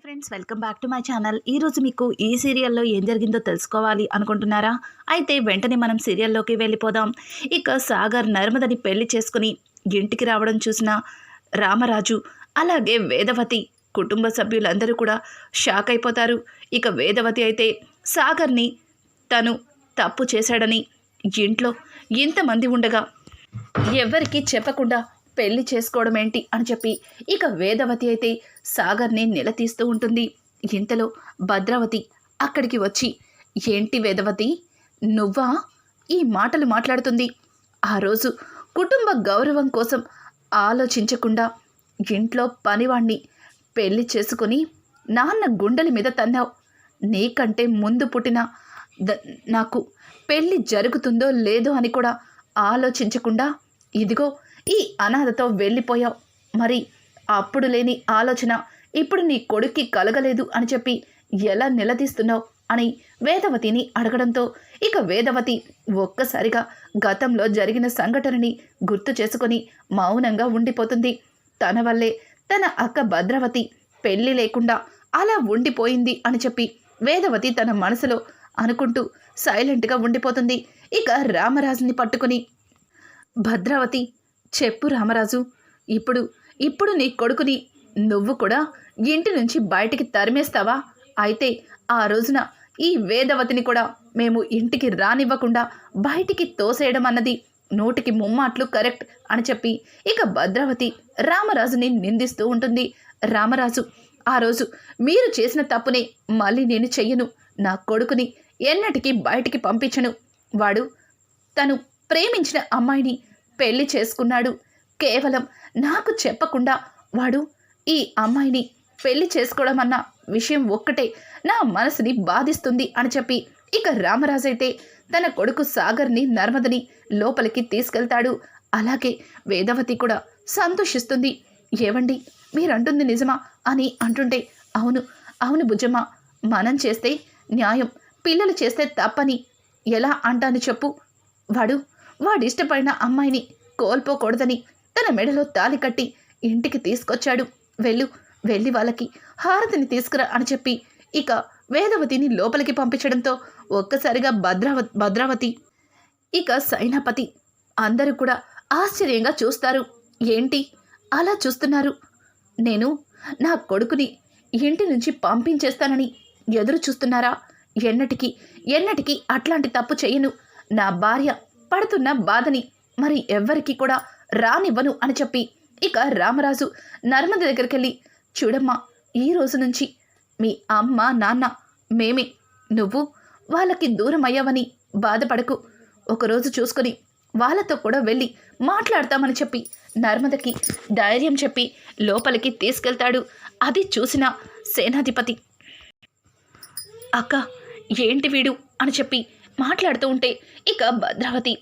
Friends, welcome back to my channel. ఈరోజు మీకు ఈ సీరియల్లో ఏం జరిగిందో తెలుసుకోవాలి అనుకుంటున్నారా? అయితే వెంటనే మనం సీరియల్లోకి వెళ్ళిపోదాం. ఇక సాగర్ నర్మదని పెళ్లి చేసుకుని ఇంటికి రావడం చూసిన రామరాజు అలాగే వేదవతి కుటుంబ సభ్యులందరూ కూడా షాక్ అయిపోతారు. ఇక వేదవతి అయితే సాగర్ని తను తప్పు చేశాడని ఇంట్లో ఇంతమంది ఉండగా ఎవరికి చెప్పకుండా పెళ్లి చేసుకోవడం ఏంటి అని చెప్పి ఇక వేదవతి అయితే సాగర్ని నిలదీస్తూ ఉంటుంది. ఇంతలో భద్రావతి అక్కడికి వచ్చి, ఏంటి వేదవతి, నువ్వా ఈ మాటలు మాట్లాడుతుంది? ఆ రోజు కుటుంబ గౌరవం కోసం ఆలోచించకుండా ఇంట్లో పనివాణ్ణి పెళ్లి చేసుకుని నాన్న గుండెల మీద తన్నావు. నీకంటే ముందు పుట్టిన నాకు పెళ్లి జరుగుతుందో లేదో అని కూడా ఆలోచించకుండా ఇదిగో ఈ అనాథతో వెళ్ళిపోయావు. మరి అప్పుడు లేని ఆలోచన ఇప్పుడు నీ కొడుక్కి కలగలేదు అని చెప్పి ఎలా నిలదీస్తున్నావు అని వేదవతిని అడగడంతో ఇక వేదవతి ఒక్కసారిగా గతంలో జరిగిన సంఘటనని గుర్తు చేసుకొని మౌనంగా ఉండిపోతుంది. తన వల్లే తన అక్క భద్రావతి పెళ్లి లేకుండా అలా ఉండిపోయింది అని చెప్పి వేదవతి తన మనసులో అనుకుంటూ సైలెంట్గా ఉండిపోతుంది. ఇక రామరాజుని పట్టుకుని, భద్రావతి చెప్పు రామరాజు, ఇప్పుడు నీ కొడుకుని నువ్వు కూడా ఇంటి నుంచి బయటికి తరిమేస్తావా? అయితే ఆ రోజున ఈ వేదవతిని కూడా మేము ఇంటికి రానివ్వకుండా బయటికి తోసేయడం అన్నది 100కి ముమ్మాట్లు కరెక్ట్ అని చెప్పి ఇక భద్రావతి రామరాజుని నిందిస్తూ ఉంటుంది. రామరాజు, ఆ రోజు మీరు చేసిన తప్పునే మళ్ళీ నేను చెయ్యను. నా కొడుకుని ఎన్నటికీ బయటికి పంపించను. వాడు తను ప్రేమించిన అమ్మాయిని పెళ్లి చేసుకున్నాడు. కేవలం నాకు చెప్పకుండా వాడు ఈ అమ్మాయిని పెళ్లి చేసుకోవడం అన్న విషయం ఒక్కటే నా మనసుని బాధిస్తుంది అని చెప్పి ఇక రామరాజు అయితే తన కొడుకు సాగర్ని నర్మదని లోపలికి తీసుకెళ్తాడు. అలాగే వేదవతి కూడా సంతోషిస్తుంది. ఏవండి, మీరంటుంది నిజమా అని అంటుంటే, అవును బుజ్జమ్మ, మనం చేస్తే న్యాయం, పిల్లలు చేస్తే తప్పని ఎలా అంటాను చెప్పు? వాడిష్టపడిన అమ్మాయిని కోల్పోకూడదని తన మెడలో తాలి కట్టి ఇంటికి తీసుకొచ్చాడు. వెళ్ళి వాళ్ళకి హారతిని తీసుకురా అని చెప్పి ఇక వేదవతిని లోపలికి పంపించడంతో ఒక్కసారిగా భద్రావతి ఇక సైనాపతి అందరూ కూడా ఆశ్చర్యంగా చూస్తారు. ఏంటి అలా చూస్తున్నారు? నేను నా కొడుకుని ఇంటి నుంచి పంపించేస్తానని ఎదురు చూస్తున్నారా? ఎన్నటికీ అట్లాంటి తప్పు చేయను. నా భార్య పడుతున్న బాధని మరి ఎవ్వరికి కూడా రానివ్వను అని చెప్పి ఇక రామరాజు నర్మద దగ్గరికి వెళ్ళి, చూడమ్మా, ఈ రోజు నుంచి మీ అమ్మ నాన్న మేమే. నువ్వు వాళ్ళకి దూరం అయ్యావని బాధపడకు. ఒకరోజు చూసుకొని వాళ్ళతో కూడా వెళ్ళి మాట్లాడతామని చెప్పి నర్మదకి ధైర్యం చెప్పి లోపలికి తీసుకెళ్తాడు. అది చూసిన సేనాధిపతి, అక్క ఏంటి వీడు అని చెప్పి మాట్లాడుతూ ఉంటే ఇక భద్రావతి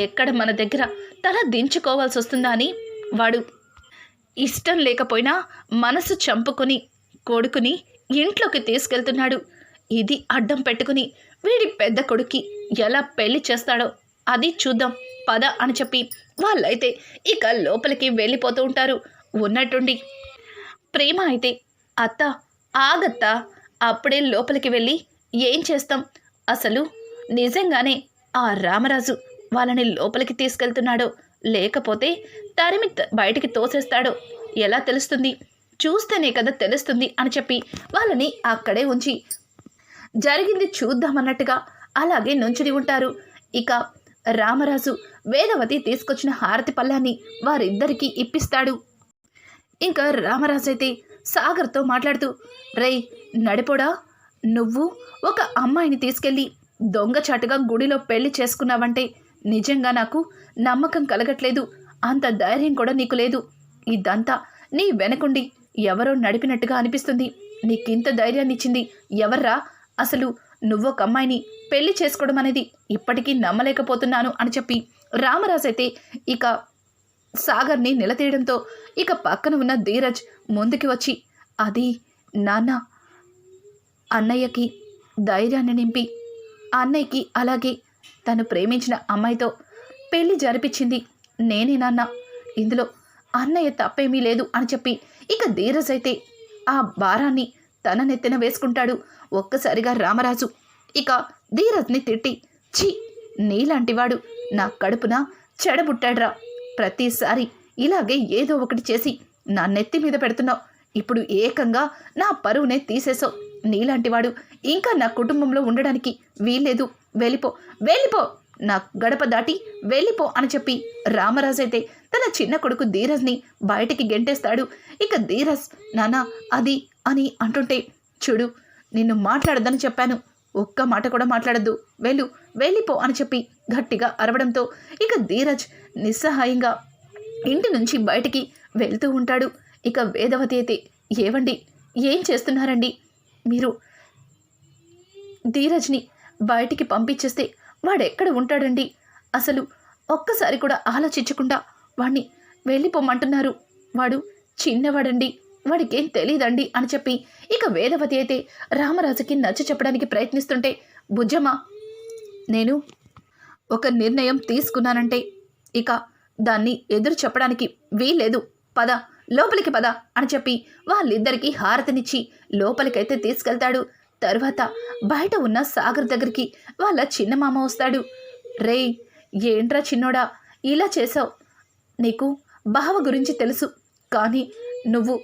ఎక్కడ మన దగ్గర తల దించుకోవాల్సి వస్తుందా అని వాడు ఇష్టం లేకపోయినా మనసు చంపుకొని కొడుకుని ఇంట్లోకి తీసుకెళ్తున్నాడు. ఇది అడ్డం పెట్టుకుని వీడి పెద్ద కొడుక్కి ఎలా పెళ్లి చేస్తాడో అది చూద్దాం పద అని చెప్పి వాళ్ళైతే ఇక లోపలికి వెళ్ళిపోతూ ఉంటారు. ఉన్నట్టుండి ప్రేమ అయితే, అత్త ఆగత్తా, అప్పుడే లోపలికి వెళ్ళి ఏం చేస్తాం? అసలు నిజంగానే ఆ రామరాజు వాళ్ళని లోపలికి తీసుకెళ్తున్నాడో లేకపోతే తరిమి బయటికి తోసేస్తాడో ఎలా తెలుస్తుంది? చూస్తేనే కదా తెలుస్తుంది అని చెప్పి వాళ్ళని అక్కడే ఉంచి జరిగింది చూద్దామన్నట్టుగా అలాగే నుంచుని ఉంటారు. ఇక రామరాజు వేదవతి తీసుకొచ్చిన హారతి పళ్ళాన్ని వారిద్దరికీ ఇప్పిస్తాడు. ఇంకా రామరాజు అయితే సాగర్తో మాట్లాడుతూ, రేయ్ నడిపోడా, నువ్వు ఒక అమ్మాయిని తీసుకెళ్ళి దొంగచాటుగా గుడిలో పెళ్లి చేసుకున్నావంటే నిజంగా నాకు నమ్మకం కలగట్లేదు. అంత ధైర్యం కూడా నీకు లేదు. ఇదంతా నీ వెనకుండి ఎవరో నడిపినట్టుగా అనిపిస్తుంది. నీకింత ధైర్యాన్ని ఇచ్చింది ఎవర్రా? అసలు నువ్వొక అమ్మాయిని పెళ్లి చేసుకోవడం అనేది ఇప్పటికీ నమ్మలేకపోతున్నాను అని చెప్పి రామరాజు అయితే ఇక సాగర్ని నిలతీయడంతో ఇక పక్కన ఉన్న ధీరజ్ ముందుకి వచ్చి, అది నాన్న, అన్నయ్యకి ధైర్యాన్ని నింపి అన్నయ్యకి అలాగే తను ప్రేమించిన అమ్మాయితో పెళ్లి జరిపించింది నేనే నాన్న. ఇందులో అన్నయ్య తప్పేమీ లేదు అని చెప్పి ఇక ధీరజ్ అయితే ఆ భారాన్ని తన నెత్తిన వేసుకుంటాడు. ఒక్కసారిగా రామరాజు ఇక ధీరజ్ని తిట్టి, ఛీ, నీలాంటివాడు నా కడుపున చెడబుట్టాడ్రా. ప్రతిసారి ఇలాగే ఏదో ఒకటి చేసి నా నెత్తి మీద పెడుతున్నావు. ఇప్పుడు ఏకంగా నా పరువునే తీసేసావు. నీలాంటివాడు ఇంకా నా కుటుంబంలో ఉండడానికి వీల్లేదు. వెళ్ళిపో, వెళ్ళిపో, నా గడప దాటి వెళ్ళిపో అని చెప్పి రామరాజు అయితే తన చిన్న కొడుకు ధీరజ్ని బయటికి గెంటేస్తాడు. ఇక ధీరజ్, నాన్న అది అని అంటుంటే, చూడు, నిన్ను మాట్లాడద్దని చెప్పాను, ఒక్క మాట కూడా మాట్లాడద్దు, వెళ్ళిపో అని చెప్పి గట్టిగా అరవడంతో ఇక ధీరజ్ నిస్సహాయంగా ఇంటి నుంచి బయటికి వెళ్తూ ఉంటాడు. ఇక వేదవతి అయితే, ఏవండి, ఏం చేస్తున్నారండి మీరు? ధీరజ్ని బయటికి పంపించేస్తే వాడెక్కడ ఉంటాడండి? అసలు ఒక్కసారి కూడా ఆలోచించకుండా వాణ్ణి వెళ్ళిపోమంటున్నారు. వాడు చిన్నవాడండి, వాడికేం తెలియదండి అని చెప్పి ఇక వేదవతి అయితే రామరాజుకి నచ్చ చెప్పడానికి ప్రయత్నిస్తుంటే, బుజ్జమ్మ, నేను ఒక నిర్ణయం తీసుకున్నానంటే ఇక దాన్ని ఎదురు చెప్పడానికి వీల్లేదు, పద, లోపలికి పద అని చెప్పి వాళ్ళిద్దరికీ హారతినిచ్చి లోపలికైతే తీసుకెళ్తాడు. తర్వాత బయట ఉన్న సాగర్ దగ్గరికి వాళ్ళ చిన్నమామ వస్తాడు. రేయ్, ఏంట్రా చిన్నోడా ఇలా చేసావు? నీకు బావ గురించి తెలుసు, కానీ నువ్వు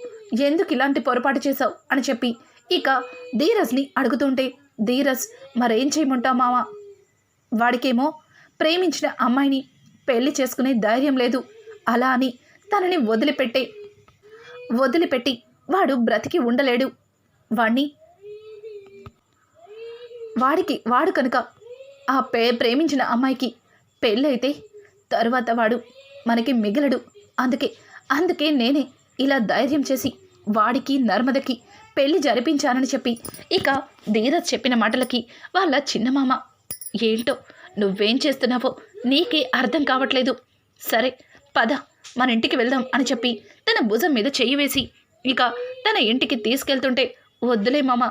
ఎందుకు ఇలాంటి పొరపాటు చేసావు అని చెప్పి ఇక ధీరజ్ని అడుగుతుంటే, ధీరజ్, మరేం చేయమంటావు మామ? వాడికేమో ప్రేమించిన అమ్మాయిని పెళ్లి చేసుకునే ధైర్యం లేదు. అలా అని తనని వదిలిపెట్టి వాడు బ్రతికి ఉండలేడు. వాడు కనుక ఆ ప్రేమించిన అమ్మాయికి పెళ్ళైతే తరువాత వాడు మనకి మిగలడు. అందుకే నేనే ఇలా ధైర్యం చేసి వాడికి నర్మదకి పెళ్లి జరిపించానని చెప్పి ఇక ధీరజ్ చెప్పిన మాటలకి వాళ్ళ చిన్నమామ, ఏంటో నువ్వేం చేస్తున్నావో నీకే అర్థం కావట్లేదు. సరే పద, మన ఇంటికి వెళ్దాం అని చెప్పి తన భుజం మీద చెయ్యి వేసి ఇక తన ఇంటికి తీసుకెళ్తుంటే, వద్దులే మామ,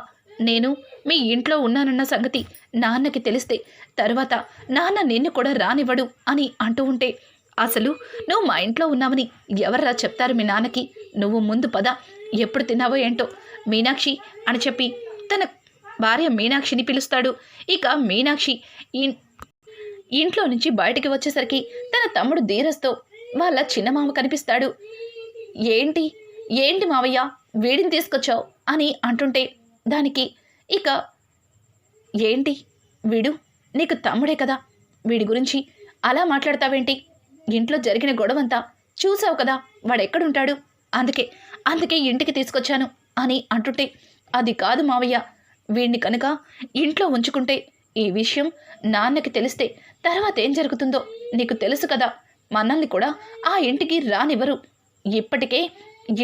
నేను మీ ఇంట్లో ఉన్నానన్న సంగతి నాన్నకి తెలిస్తే తర్వాత నాన్న నిన్ను కూడా రానివ్వడు అని అంటూ ఉంటే, అసలు నువ్వు మా ఇంట్లో ఉన్నావని ఎవర్రా చెప్తారు మీ నాన్నకి? నువ్వు ముందు పద, ఎప్పుడు తిన్నావో ఏంటో. మీనాక్షి అని చెప్పి తన భార్య మీనాక్షిని పిలుస్తాడు. ఇక మీనాక్షి ఇంట్లో నుంచి బయటికి వచ్చేసరికి తన తమ్ముడు ధీరజ్తో వాళ్ళ చిన్నమామ కనిపిస్తాడు. ఏంటి మావయ్య, వీడిని తీసుకొచ్చావు అని అంటుంటే, దానికి ఇక, ఏంటి వీడు నీకు తమ్ముడే కదా, వీడి గురించి అలా మాట్లాడతావేంటి? ఇంట్లో జరిగిన గొడవంతా చూసావు కదా, వాడెక్కడుంటాడు? అందుకే ఇంటికి తీసుకొచ్చాను అని అంటుంటే, అది కాదు మావయ్య, వీడిని కనుక ఇంట్లో ఉంచుకుంటే ఈ విషయం నాన్నకి తెలిస్తే తర్వాత ఏం జరుగుతుందో నీకు తెలుసు కదా. మనల్ని కూడా ఆ ఇంటికి రానివ్వరు. ఇప్పటికే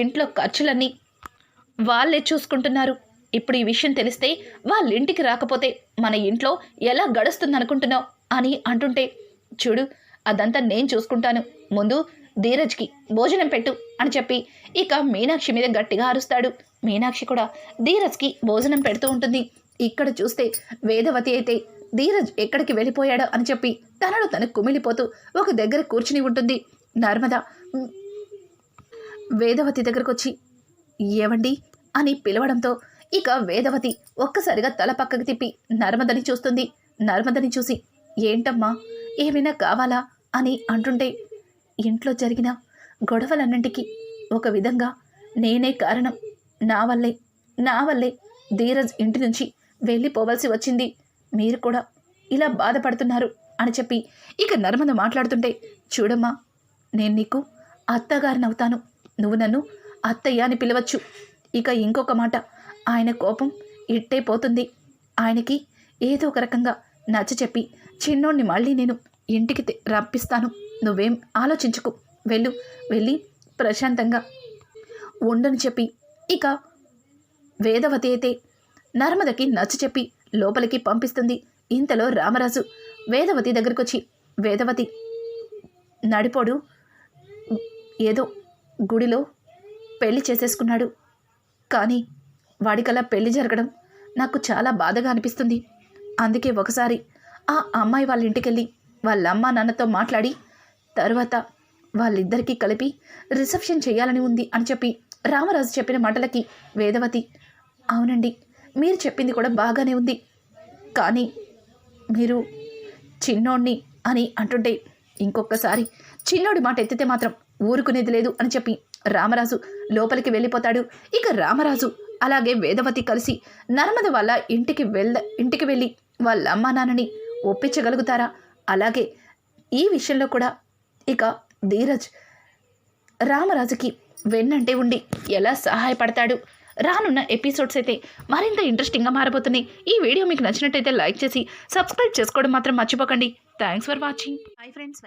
ఇంట్లో ఖర్చులన్నీ వాళ్ళే చూసుకుంటున్నారు. ఇప్పుడు ఈ విషయం తెలిస్తే వాళ్ళ ఇంటికి రాకపోతే మన ఇంట్లో ఎలా గడుస్తుందనుకుంటున్నావు అని అంటుంటే, చూడు, అదంతా నేను చూసుకుంటాను, ముందు ధీరజ్కి భోజనం పెట్టు అని చెప్పి ఇక మీనాక్షి మీద గట్టిగా అరుస్తాడు. మీనాక్షి కూడా ధీరజ్కి భోజనం పెడుతూ ఉంటుంది. ఇక్కడ చూస్తే వేదవతి అయితే ధీరజ్ ఎక్కడికి వెళ్ళిపోయాడో అని చెప్పి తనలో తను కుమిలిపోతూ ఒక దగ్గర కూర్చుని ఉంటుంది. నర్మద వేదవతి దగ్గరకు వచ్చి, ఏవండి అని పిలవడంతో ఇక వేదవతి ఒక్కసారిగా తల పక్కకి తిప్పి నర్మదని చూస్తుంది. నర్మదని చూసి, ఏంటమ్మా, ఏమైనా కావాలా అని అంటుంటే, ఇంట్లో జరిగిన గొడవలన్నింటికి ఒక విధంగా నేనే కారణం. నా వల్లే ధీరజ్ ఇంటి నుంచి వెళ్ళిపోవలసి వచ్చింది. మీరు కూడా ఇలా బాధపడుతున్నారు అని చెప్పి ఇక నర్మద మాట్లాడుతుంటే, చూడమ్మా, నేను నీకు అత్తగారినవుతాను, నువ్వు నన్ను అత్తయ్య అని పిలవచ్చు. ఇక ఇంకొక మాట, ఆయన కోపం ఇట్టే పోతుంది. ఆయనకి ఏదో ఒక రకంగా నచ్చ చెప్పి చిన్నోడిని మళ్ళీ నేను ఇంటికి రప్పిస్తాను. నువ్వేం ఆలోచించుకు, వెళ్ళి ప్రశాంతంగా ఉండని చెప్పి ఇక వేదవతి అయితే నర్మదకి నచ్చ చెప్పి లోపలికి పంపిస్తుంది. ఇంతలో రామరాజు వేదవతి దగ్గరకు వచ్చి, వేదవతి, నడిపోడు ఏదో గుడిలో పెళ్లి చేసేసుకున్నాడు, కానీ వాడికలా పెళ్లి జరగడం నాకు చాలా బాధగా అనిపిస్తుంది. అందుకే ఒకసారి ఆ అమ్మాయి వాళ్ళ ఇంటికెళ్ళి వాళ్ళ అమ్మ నాన్నతో మాట్లాడి తర్వాత వాళ్ళిద్దరికీ కలిపి రిసెప్షన్ చేయాలని ఉంది అని చెప్పి రామరాజు చెప్పిన మాటలకి వేదవతి, అవునండి, మీరు చెప్పింది కూడా బాగానే ఉంది. కానీ మీరు చిన్నోడిని అని అంటుంటే ఇంకొకసారి చిన్నోడి మాట ఎత్తితే మాత్రం ఊరుకునేది లేదు అని చెప్పి రామరాజు లోపలికి వెళ్ళిపోతాడు. ఇక రామరాజు అలాగే వేదవతి కలిసి నర్మద వాళ్ళ ఇంటికి వెళ్ళి వాళ్ళ అమ్మా నాన్నని ఒప్పించగలుగుతారా? అలాగే ఈ విషయంలో కూడా ఇక ధీరజ్ రామరాజుకి వెన్నంటే ఉండి ఎలా సహాయపడతాడు? రానున్న ఎపిసోడ్స్ అయితే మరింత ఇంట్రెస్టింగ్గా మారబోతున్నాయి. ఈ వీడియో మీకు నచ్చినట్టయితే లైక్ చేసి సబ్స్క్రైబ్ చేసుకోవడం మాత్రం మర్చిపోకండి. Thanks for watching. Bye friends.